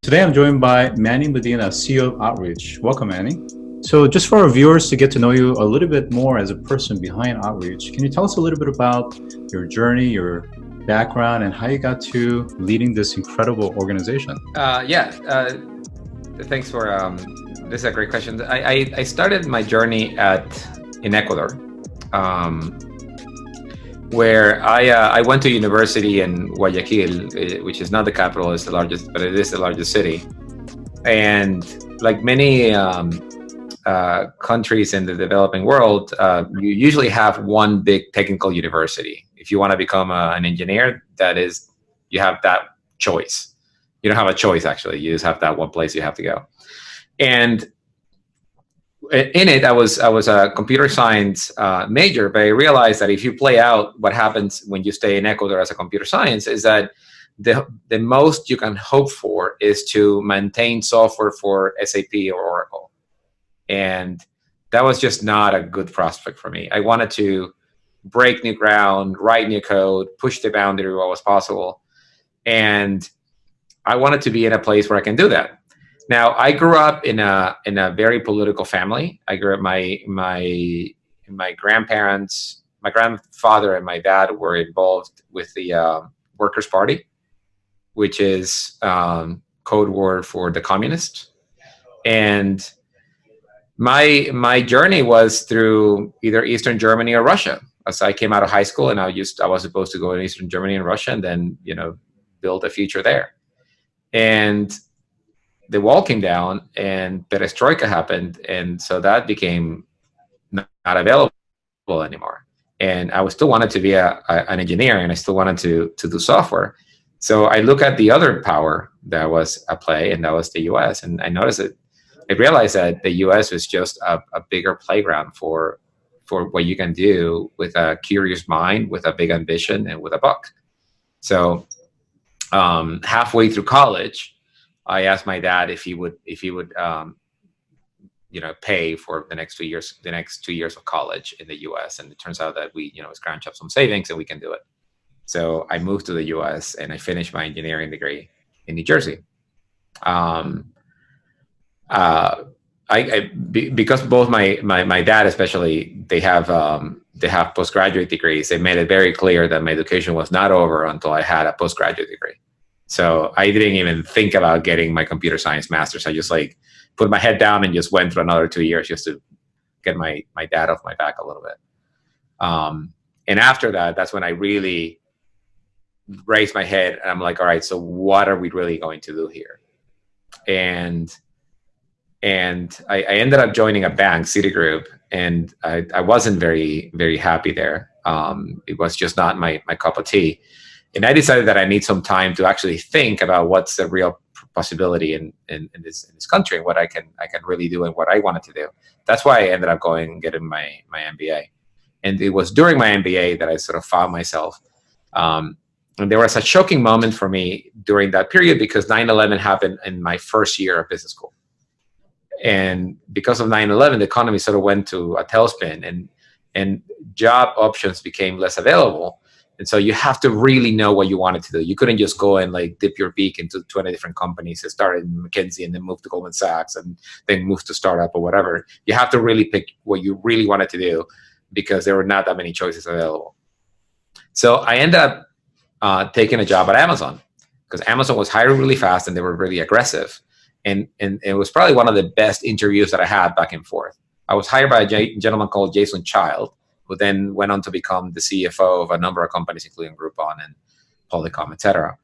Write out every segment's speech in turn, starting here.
Today I'm joined by Manny Medina, CEO of Outreach. Welcome, Manny. So just for our viewers to get to know you a little bit more as a person behind Outreach, can you tell us a little bit about your journey, your background, and how you got to leading this incredible organization? Thanks for, this is a great question. I started my journey in Ecuador, where I went to university in Guayaquil, which is not the capital, it's the largest, but it is the largest city. And like many countries in the developing world, you usually have one big technical university. If you want to become an engineer, you have that choice. You don't have a choice, actually. You just have that one place you have to go. And in it, I was a computer science major, but I realized that if you play out what happens when you stay in Ecuador as a computer science, is that the most you can hope for is to maintain software for SAP or Oracle. And that was just not a good prospect for me. I wanted to break new ground, write new code, push the boundary what was possible. And I wanted to be in a place where I can do that. Now, I grew up in a very political family. I grew up, my grandparents, my grandfather and my dad were involved with the Workers' Party, which is code word for the communists. And my journey was through either Eastern Germany or Russia. As I came out of high school, and I was supposed to go in Eastern Germany and Russia, and then build a future there. And the wall came down, and perestroika happened, and so that became not available anymore. And I still wanted to be an engineer, and I still wanted to do software. So I look at the other power that was at play, and that was the U.S. And I noticed that I realized that the U.S. was just a bigger playground for what you can do with a curious mind, with a big ambition, and with a buck. So halfway through college, I asked my dad if he would pay for the next 2 years of college in the U.S. And it turns out that we scrounge up some savings and we can do it. So I moved to the U.S. and I finished my engineering degree in New Jersey. Because both my dad especially, they have postgraduate degrees. They made it very clear that my education was not over until I had a postgraduate degree. So I didn't even think about getting my computer science master's. I just put my head down and just went through another 2 years just to get my dad off my back a little bit. And after that, that's when I really raised my head and I'm like, all right, so what are we really going to do here? And I ended up joining a bank, Citigroup, and I wasn't very, very happy there. It was just not my cup of tea. And I decided that I need some time to actually think about what's the real possibility in this country and what I can really do and what I wanted to do. That's why I ended up going and getting my MBA. And it was during my MBA that I sort of found myself. And there was a shocking moment for me during that period because 9/11 happened in my first year of business school. And because of 9/11, the economy sort of went to a tailspin and job options became less available. And so you have to really know what you wanted to do. You couldn't just go and dip your beak into 20 different companies and start in McKinsey and then move to Goldman Sachs and then move to startup or whatever. You have to really pick what you really wanted to do because there were not that many choices available. So I ended up taking a job at Amazon because Amazon was hiring really fast and they were really aggressive. And it was probably one of the best interviews that I had back and forth. I was hired by a gentleman called Jason Child, who then went on to become the CFO of a number of companies, including Groupon and Polycom, et cetera.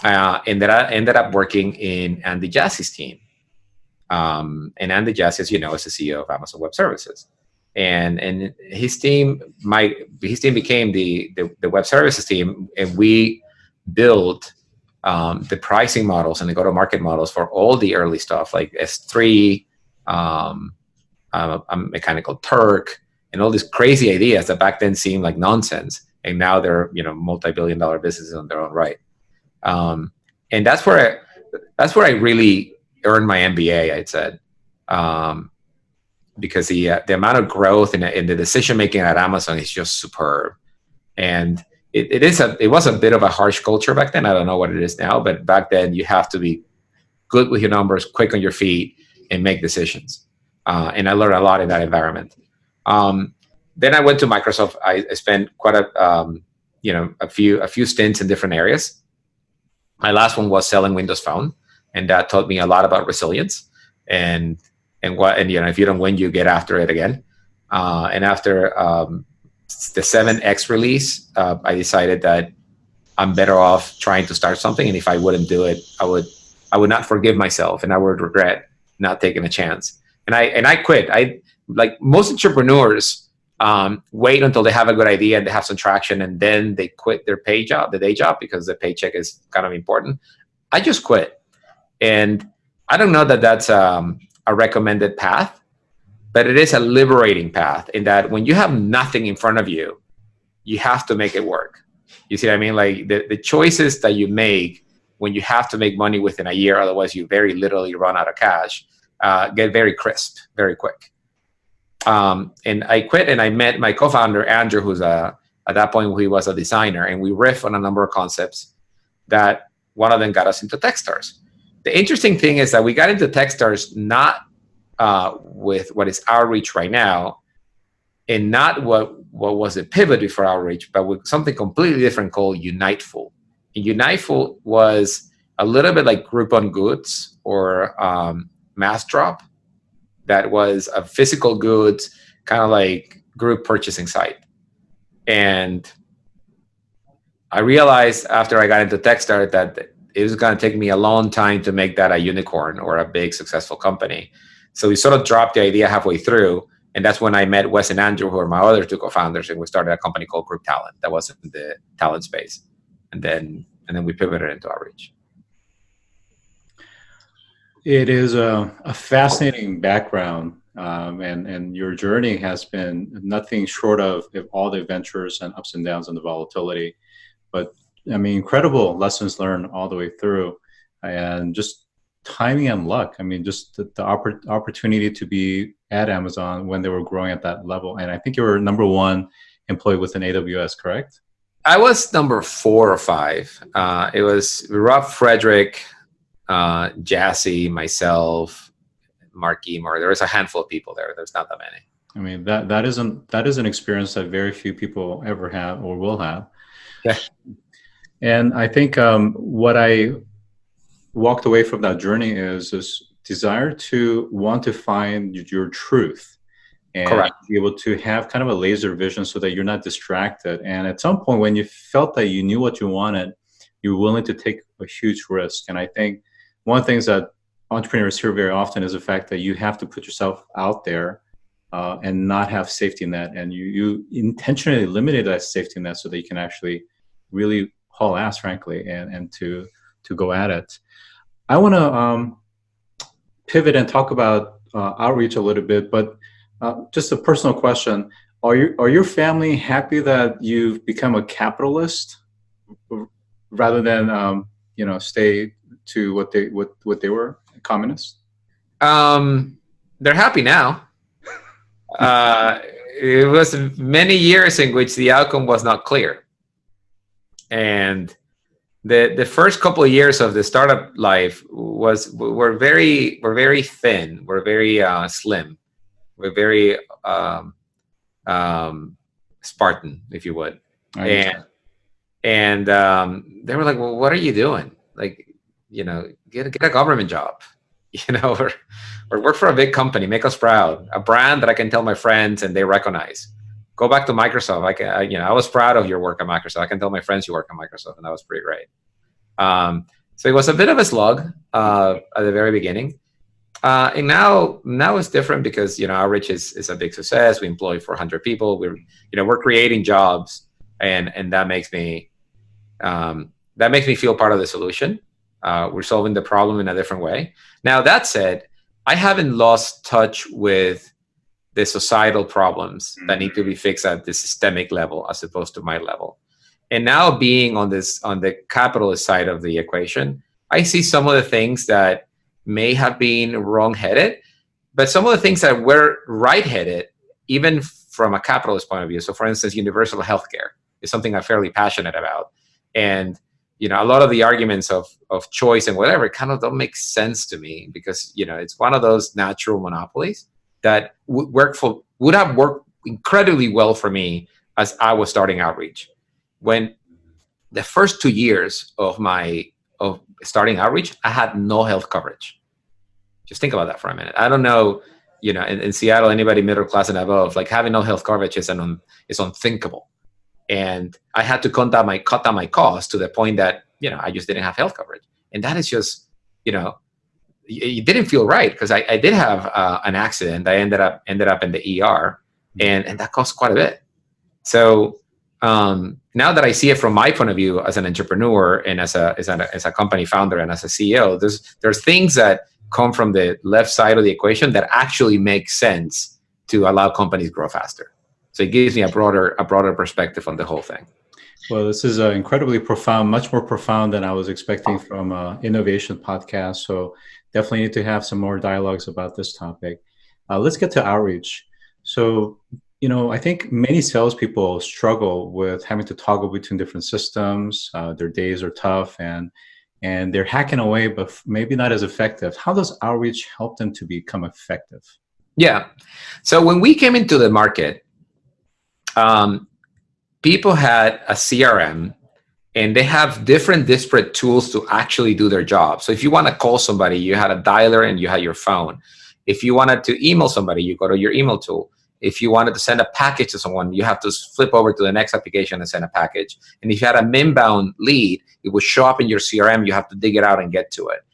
And that I ended up working in Andy Jassy's team. And Andy Jassy, as you know, is the CEO of Amazon Web Services. And his team became the web services team, and we built the pricing models and the go-to-market models for all the early stuff like S3, Mechanical Turk, and all these crazy ideas that back then seemed like nonsense, and now they're multi-billion-dollar businesses on their own right. And that's where I really earned my MBA. I'd said because the amount of growth in the decision making at Amazon is just superb, and it was a bit of a harsh culture back then. I don't know what it is now, but back then you have to be good with your numbers, quick on your feet, and make decisions. And I learned a lot in that environment. Then I went to Microsoft. I spent quite a few stints in different areas. My last one was selling Windows Phone, and that taught me a lot about resilience and if you don't win, you get after it again. And after the 7X release, I decided that I'm better off trying to start something, and if I wouldn't do it, I would not forgive myself, and I would regret not taking a chance. And I quit. I, like most entrepreneurs, wait until they have a good idea and they have some traction, and then they quit their day job, because the paycheck is kind of important. I just quit. And I don't know that that's a recommended path, but it is a liberating path in that when you have nothing in front of you, you have to make it work. You see what I mean? Like the choices that you make when you have to make money within a year, otherwise you very literally run out of cash, get very crisp, very quick. And I quit, and I met my co-founder, Andrew, who's at that point he was a designer, and we riffed on a number of concepts that one of them got us into Techstars. The interesting thing is that we got into Techstars not with what is Outreach right now, and not what was a pivot before Outreach, but with something completely different called Uniteful. And Uniteful was a little bit like Groupon Goods or Mass Drop. That was a physical goods, kind of like group purchasing site. And I realized after I got into Techstars that it was going to take me a long time to make that a unicorn or a big successful company. So we sort of dropped the idea halfway through. And that's when I met Wes and Andrew, who are my other two co-founders, and we started a company called Group Talent that was in the talent space. And then we pivoted into Outreach. It is a fascinating background, and your journey has been nothing short of all the adventures and ups and downs and the volatility. But I mean, incredible lessons learned all the way through, and just timing and luck. I mean, just the opportunity to be at Amazon when they were growing at that level. And I think you were number one employee within AWS, correct? I was number 4 or 5. It was Rob Frederick, Jassy, myself, Mark Emer. There was a handful of people there. There's not that many. I mean, that is an experience that very few people ever have or will have. Yeah. And I think what I walked away from that journey is this desire to want to find your truth and Correct. be able to have kind of a laser vision so that you're not distracted. And at some point when you felt that you knew what you wanted, you're willing to take a huge risk. And I think one of the things that entrepreneurs hear very often is the fact that you have to put yourself out there and not have safety net. And you intentionally limited that safety net so that you can actually really haul ass, frankly, and to go at it. I want to pivot and talk about Outreach a little bit, but just a personal question. Are your family happy that you've become a capitalist rather than stay to what they were, communists? They're happy now. It was many years in which the outcome was not clear, and the first couple of years of the startup life were very thin. We're very slim. We're very Spartan, if you would. And they were like, "Well, what are you doing? Like, get a government job, or work for a big company, make us proud, a brand that I can tell my friends and they recognize. Go back to Microsoft. I was proud of your work at Microsoft. I can tell my friends you work at Microsoft, and that was pretty great." So it was a bit of a slug at the very beginning. And now it's different because, Outreach is a big success. We employ 400 people. We're creating jobs, and that makes me feel part of the solution. We're solving the problem in a different way. Now, that said, I haven't lost touch with the societal problems that need to be fixed at the systemic level as opposed to my level. And now being on the capitalist side of the equation, I see some of the things that may have been wrong-headed, but some of the things that were right-headed, even from a capitalist point of view. So for instance, universal healthcare is something I'm fairly passionate about. And, a lot of the arguments of choice and whatever kind of don't make sense to me, because it's one of those natural monopolies that would have worked incredibly well for me as I was starting outreach. When the first 2 years of starting outreach, I had no health coverage. Just think about that for a minute. I don't know, in Seattle, anybody middle class and above, like having no health coverage is unthinkable. And I had to cut down my costs to the point that, I just didn't have health coverage. And that is just, it didn't feel right, because I did have an accident. I ended up in the ER, and that cost quite a bit. So now that I see it from my point of view as an entrepreneur and as a company founder and as a CEO, there's things that come from the left side of the equation that actually make sense to allow companies grow faster. So it gives me a broader perspective on the whole thing. Well, this is incredibly profound, much more profound than I was expecting from Innovation podcast. So definitely need to have some more dialogues about this topic. Let's get to outreach. So, I think many salespeople struggle with having to toggle between different systems. Their days are tough and they're hacking away, but maybe not as effective. How does outreach help them to become effective? Yeah. So when we came into the market, people had a CRM, and they have different disparate tools to actually do their job. So if you want to call somebody, you had a dialer and you had your phone. If you wanted to email somebody, you go to your email tool. If you wanted to send a package to someone, you have to flip over to the next application and send a package. And if you had a inbound lead, it would show up in your CRM. You have to dig it out and get to it.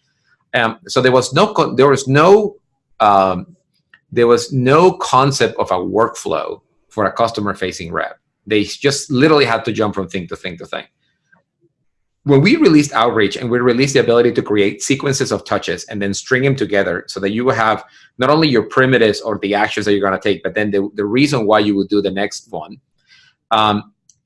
So there was no concept of a workflow for a customer-facing rep. They just literally had to jump from thing to thing to thing. When we released Outreach, and we released the ability to create sequences of touches and then string them together so that you will have not only your primitives or the actions that you're going to take, but then the reason why you would do the next one,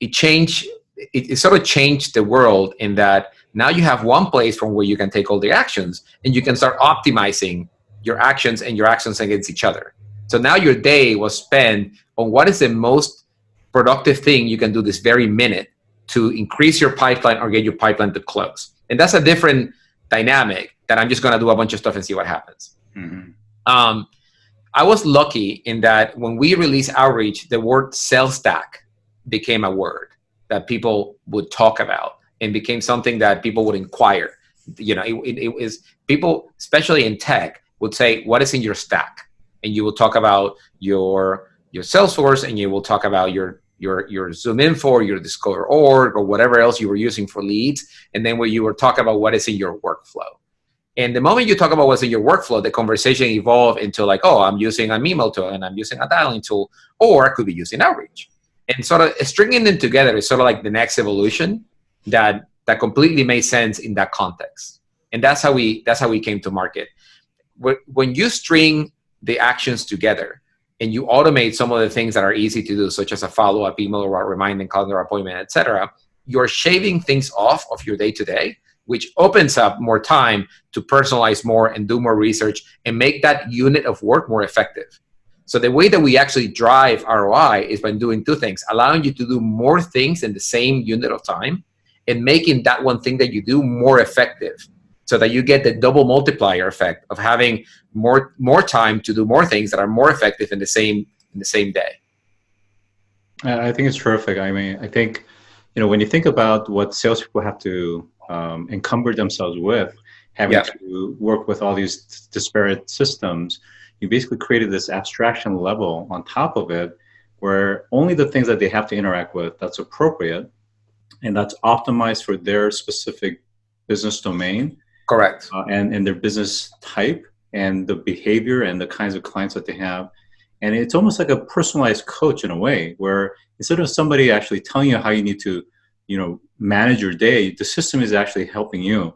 it sort of changed the world in that now you have one place from where you can take all the actions, and you can start optimizing your actions and your actions against each other. So now your day was spent on what is the most productive thing you can do this very minute to increase your pipeline or get your pipeline to close. And that's a different dynamic than I'm just going to do a bunch of stuff and see what happens. Mm-hmm. I was lucky in that when we released Outreach, the word sales stack became a word that people would talk about and became something that people would inquire. It was people, especially in tech, would say, what is in your stack? And you will talk about your Salesforce, and you will talk about your Zoom Info, or your Discover Org, or whatever else you were using for leads. And then when you were talking about what is in your workflow. And the moment you talk about what's in your workflow, the conversation evolved into like, oh, I'm using an email tool, and I'm using a dialing tool, or I could be using Outreach. And sort of stringing them together is sort of like the next evolution that completely made sense in that context. And that's how we came to market. When you string the actions together, and you automate some of the things that are easy to do, such as a follow-up email or a reminding calendar appointment, etc., you're shaving things off of your day-to-day, which opens up more time to personalize more and do more research and make that unit of work more effective. So the way that we actually drive ROI is by doing two things: allowing you to do more things in the same unit of time, and making that one thing that you do more effective, so that you get the double multiplier effect of having more time to do more things that are more effective in the same day. I think it's terrific. I mean, I think, when you think about what salespeople have to encumber themselves with, having to work with all these disparate systems, you basically created this abstraction level on top of it, where only the things that they have to interact with that's appropriate and that's optimized for their specific business domain. Correct. And their business type and the behavior and the kinds of clients that they have. And it's almost like a personalized coach in a way, where instead of somebody actually telling you how you need to, manage your day, the system is actually helping you.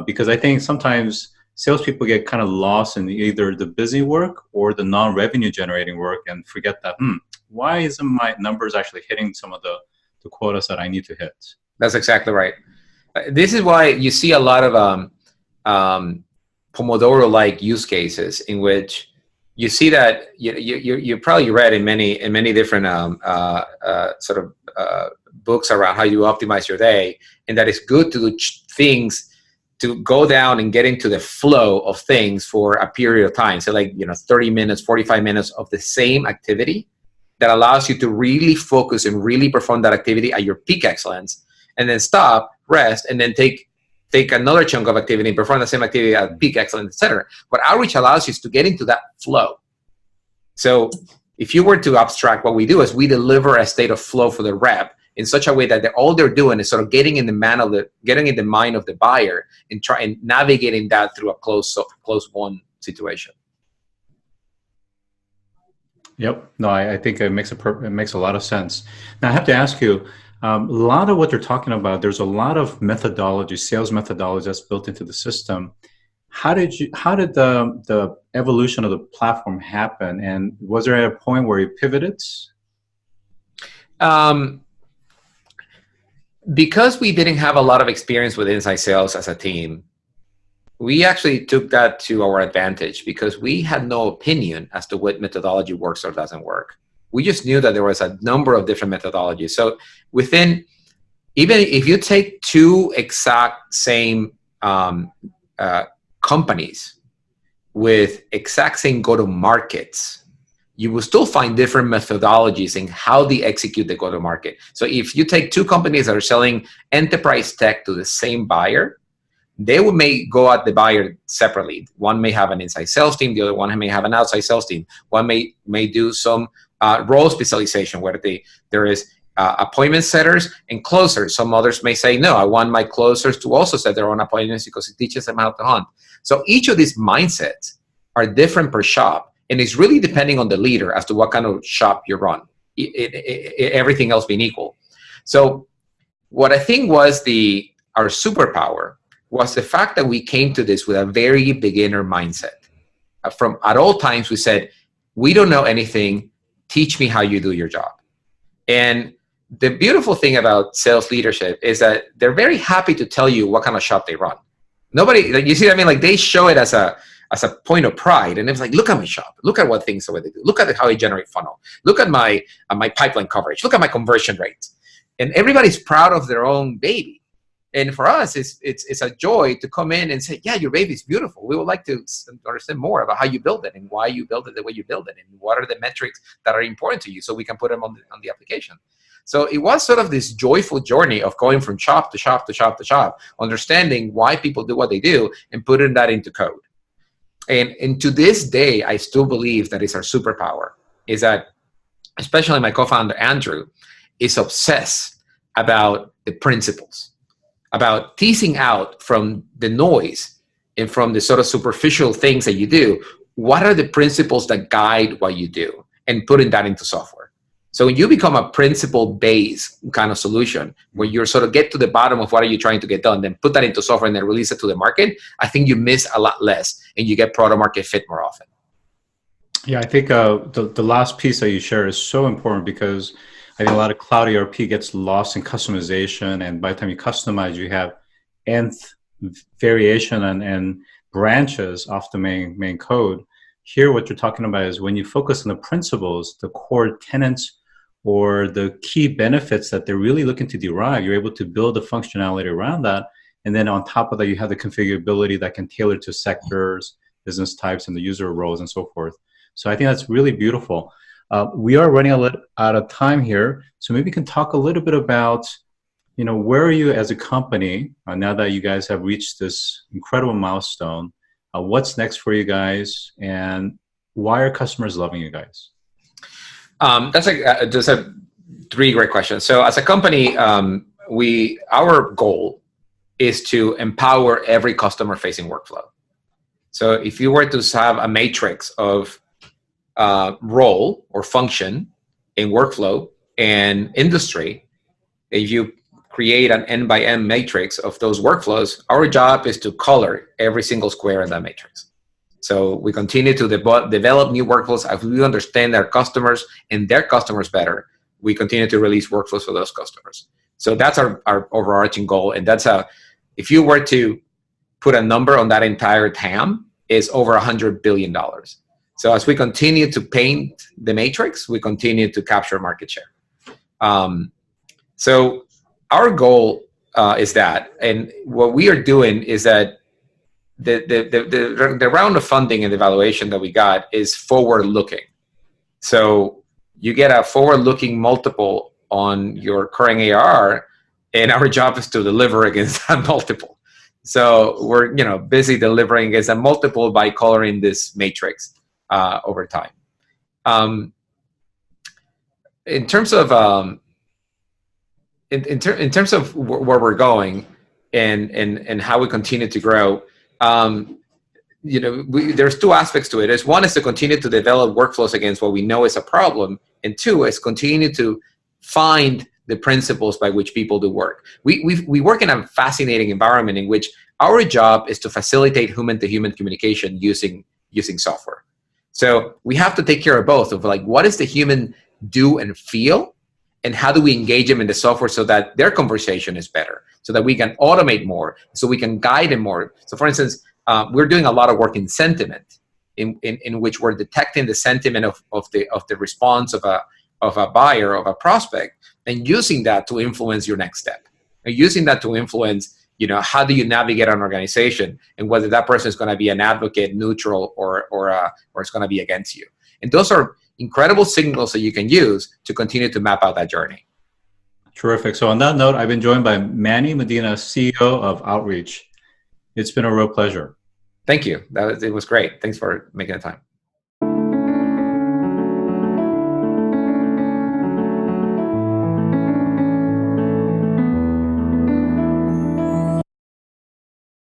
Because I think sometimes salespeople get kind of lost in either the busy work or the non-revenue generating work and forget that, why isn't my numbers actually hitting some of the quotas that I need to hit? That's exactly right. This is why you see a lot of Pomodoro-like use cases in which you see that you probably read in many different books around how you optimize your day, and that it's good to do things, to go down and get into the flow of things for a period of time. So like, 30 minutes, 45 minutes of the same activity that allows you to really focus and really perform that activity at your peak excellence, and then stop, rest, and then take another chunk of activity and perform the same activity at peak excellence, etc. What outreach allows you is to get into that flow. So if you were to abstract, what we do is we deliver a state of flow for the rep in such a way that all they're doing is sort of getting in the mind of the buyer and navigating that through a close won situation. Yep. No, I think it makes a lot of sense. Now I have to ask you, a lot of what they're talking about, there's a lot of methodology, sales methodology that's built into the system. How did the evolution of the platform happen? And was there a point where you pivoted? Because we didn't have a lot of experience with inside sales as a team, we actually took that to our advantage because we had no opinion as to what methodology works or doesn't work. We just knew that there was a number of different methodologies. So even if you take two exact same companies with exact same go-to-markets, you will still find different methodologies in how they execute the go-to-market. So if you take two companies that are selling enterprise tech to the same buyer, they may go at the buyer separately. One may have an inside sales team, the other one may have an outside sales team. One may do some role specialization where there is appointment setters and closers. Some others may say, no, I want my closers to also set their own appointments because it teaches them how to hunt. So each of these mindsets are different per shop. And it's really depending on the leader as to what kind of shop you run, everything else being equal. So what I think was our superpower was the fact that we came to this with a very beginner mindset. At all times, we said, we don't know anything. Teach me how you do your job. And the beautiful thing about sales leadership is that they're very happy to tell you what kind of shop they run. You see what I mean? Like they show it as a point of pride, and it's like, look at my shop, look at what things the way they do, look at how I generate funnel, look at my pipeline coverage, look at my conversion rates, and everybody's proud of their own baby. And for us, it's a joy to come in and say, yeah, your baby's beautiful. We would like to understand more about how you build it and why you build it the way you build it, and what are the metrics that are important to you, so we can put them on the application. So it was sort of this joyful journey of going from shop to shop to shop to shop, understanding why people do what they do and putting that into code. And to this day, I still believe that is our superpower, is that especially my co-founder, Andrew, is obsessed about the principles, about teasing out from the noise and from the sort of superficial things that you do, what are the principles that guide what you do, and putting that into software. So when you become a principle-based kind of solution, where you sort of get to the bottom of what are you trying to get done, then put that into software and then release it to the market, I think you miss a lot less and you get product market fit more often. Yeah, I think the last piece that you share is so important, because I think a lot of cloud ERP gets lost in customization, and by the time you customize, you have nth variation and branches off the main code. Here, what you're talking about is when you focus on the principles, the core tenets, or the key benefits that they're really looking to derive, you're able to build the functionality around that. And then on top of that, you have the configurability that can tailor to sectors, business types, and the user roles and so forth. So I think that's really beautiful. We are running out of time here. So maybe you can talk a little bit about, where are you as a company now that you guys have reached this incredible milestone? What's next for you guys, and why are customers loving you guys? That's a three great questions. So as a company, our goal is to empower every customer-facing workflow. So if you were to have a matrix of role or function in workflow and industry, if you create an N-by-N matrix of those workflows, our job is to color every single square in that matrix. So we continue to develop new workflows as we understand our customers and their customers better. We continue to release workflows for those customers. So that's our overarching goal. And if you were to put a number on that entire TAM, is over $100 billion. So as we continue to paint the matrix, we continue to capture market share. So our goal is that. And what we are doing is that the round of funding and evaluation that we got is forward-looking. So you get a forward-looking multiple on your current ARR, and our job is to deliver against that multiple. So we're busy delivering against a multiple by coloring this matrix over time. In terms of in terms of where we're going and how we continue to grow, there's two aspects to it. One is to continue to develop workflows against what we know is a problem, and two is continue to find the principles by which people do work. We work in a fascinating environment in which our job is to facilitate human-to-human communication using software. So we have to take care of both, of like, what does the human do and feel, and how do we engage them in the software so that their conversation is better, so that we can automate more, so we can guide them more. So for instance, we're doing a lot of work in sentiment, in which we're detecting the sentiment of the response of a buyer, of a prospect, and using that to influence your next step, and using that to influence, how do you navigate an organization, and whether that person is going to be an advocate, neutral, or it's going to be against you. And those are incredible signals that you can use to continue to map out that journey. Terrific. So on that note, I've been joined by Manny Medina, CEO of Outreach. It's been a real pleasure. Thank you. It was great. Thanks for making the time.